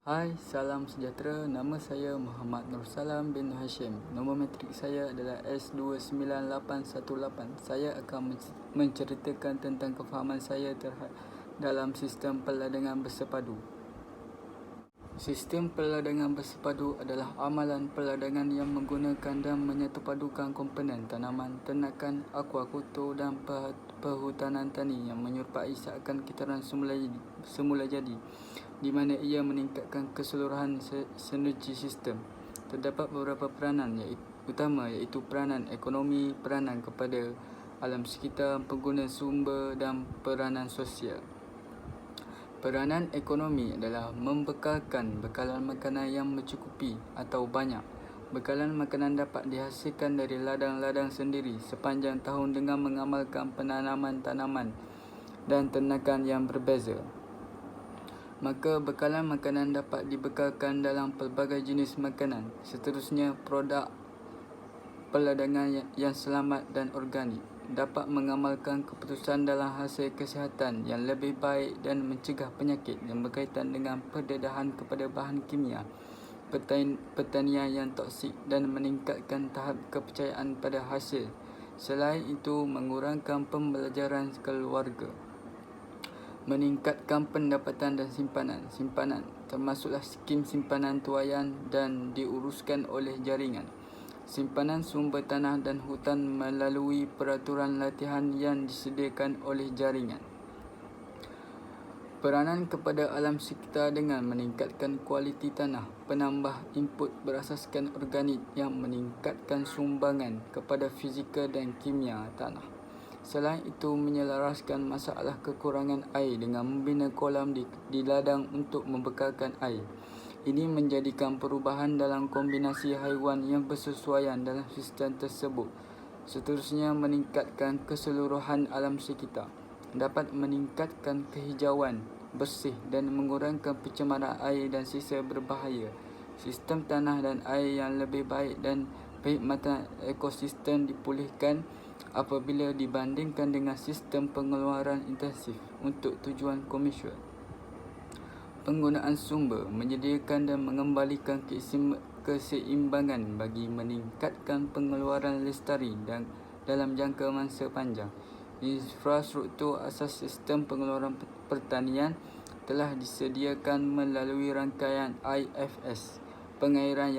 Hai, salam sejahtera. Nama saya Muhammad Nur Salam bin Hashim. Nombor matrik saya adalah S29818. Saya akan menceritakan tentang kefahaman saya dalam sistem peladangan bersepadu. Sistem peladangan bersepadu adalah amalan peladangan yang menggunakan dan menyatupadukan komponen tanaman, ternakan, akuakultur dan perhutanan tani yang menyerupai seakan kitaran semula jadi, di mana ia meningkatkan keseluruhan sinergi sistem. Terdapat beberapa peranan utama iaitu peranan ekonomi, peranan kepada alam sekitar, pengguna sumber dan peranan sosial. Peranan ekonomi adalah membekalkan bekalan makanan yang mencukupi atau banyak. Bekalan makanan dapat dihasilkan dari ladang-ladang sendiri sepanjang tahun dengan mengamalkan penanaman tanaman dan ternakan yang berbeza. Maka bekalan makanan dapat dibekalkan dalam pelbagai jenis makanan. Seterusnya, produk peladangan yang selamat dan organik dapat mengamalkan keputusan dalam hasil kesihatan yang lebih baik dan mencegah penyakit yang berkaitan dengan pendedahan kepada bahan kimia, pertanian yang toksik dan meningkatkan tahap kepercayaan pada hasil. Selain itu, mengurangkan pembelajaran keluarga, meningkatkan pendapatan dan simpanan termasuklah skim simpanan tuaian dan diuruskan oleh jaringan simpanan sumber tanah dan hutan melalui peraturan latihan yang disediakan oleh jaringan. Peranan kepada alam sekitar dengan meningkatkan kualiti tanah, penambah input berasaskan organik yang meningkatkan sumbangan kepada fizikal dan kimia tanah. Selain itu, menyelaraskan masalah kekurangan air dengan membina kolam di ladang untuk membekalkan air. Ini menjadikan perubahan dalam kombinasi haiwan yang bersesuaian dalam sistem tersebut. Seterusnya, meningkatkan keseluruhan alam sekitar. Dapat meningkatkan kehijauan, bersih dan mengurangkan pencemaran air dan sisa berbahaya. Sistem tanah dan air yang lebih baik dan perkhidmatan ekosistem dipulihkan apabila dibandingkan dengan sistem pengeluaran intensif untuk tujuan komersial. Penggunaan sumber menyediakan dan mengembalikan keseimbangan bagi meningkatkan pengeluaran lestari dan dalam jangka masa panjang. Infrastruktur asas sistem pengeluaran pertanian telah disediakan melalui rangkaian IFS. Pengairan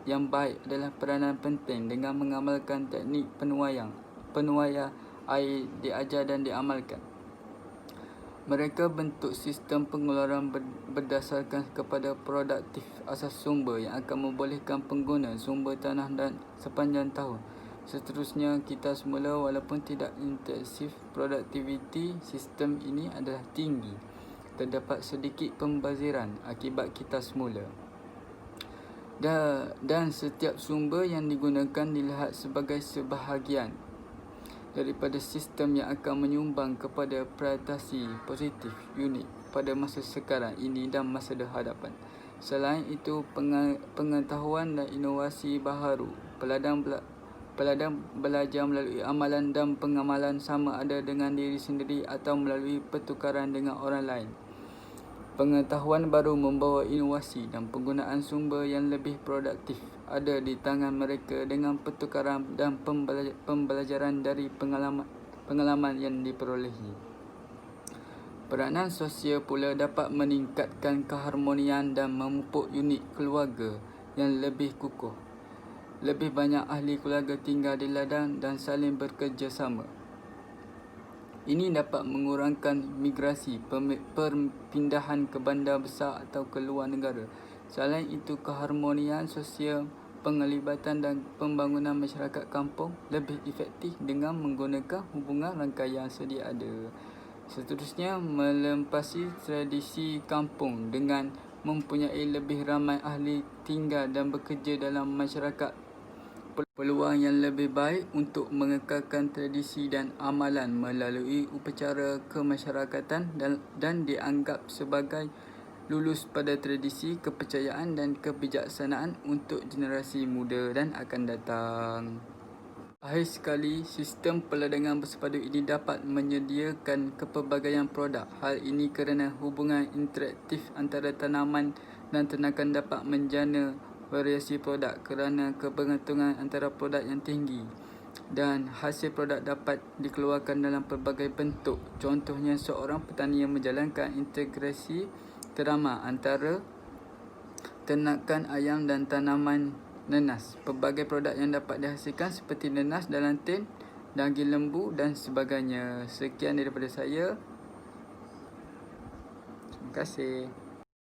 yang baik adalah peranan penting dengan mengamalkan teknik penuaian air diajar dan diamalkan. Mereka bentuk sistem pengeluaran berdasarkan kepada produktif asas sumber yang akan membolehkan pengguna sumber tanah dan sepanjang tahun. Seterusnya, kita semula walaupun tidak intensif produktiviti sistem ini adalah tinggi. Terdapat sedikit pembaziran akibat kita semula. Dan setiap sumber yang digunakan dilihat sebagai sebahagian daripada sistem yang akan menyumbang kepada prestasi positif unik pada masa sekarang ini dan masa hadapan. Selain itu, pengetahuan dan inovasi baharu, peladang belajar melalui amalan dan pengamalan sama ada dengan diri sendiri atau melalui pertukaran dengan orang lain. Pengetahuan baru membawa inovasi dan penggunaan sumber yang lebih produktif ada di tangan mereka dengan pertukaran dan pembelajaran dari pengalaman yang diperolehi. Peranan sosial pula dapat meningkatkan keharmonian dan memupuk unit keluarga yang lebih kukuh. Lebih banyak ahli keluarga tinggal di ladang dan saling bekerjasama. Ini dapat mengurangkan migrasi, perpindahan ke bandar besar atau ke luar negara. Selain itu, keharmonian sosial, penglibatan dan pembangunan masyarakat kampung lebih efektif dengan menggunakan hubungan rangkaian sedia ada. Seterusnya, melempasi tradisi kampung dengan mempunyai lebih ramai ahli tinggal dan bekerja dalam masyarakat. Peluang yang lebih baik untuk mengekalkan tradisi dan amalan melalui upacara kemasyarakatan dan dianggap sebagai lulus pada tradisi, kepercayaan dan kebijaksanaan untuk generasi muda dan akan datang. Akhir sekali, sistem peladangan bersepadu ini dapat menyediakan kepelbagaian produk. Hal ini kerana hubungan interaktif antara tanaman dan ternakan dapat menjana variasi produk kerana kebergantungan antara produk yang tinggi, dan hasil produk dapat dikeluarkan dalam pelbagai bentuk. Contohnya, seorang petani yang menjalankan integrasi terama antara ternakan ayam dan tanaman nenas. Pelbagai produk yang dapat dihasilkan seperti nenas dalam tin, daging lembu dan sebagainya. Sekian daripada saya. Terima kasih.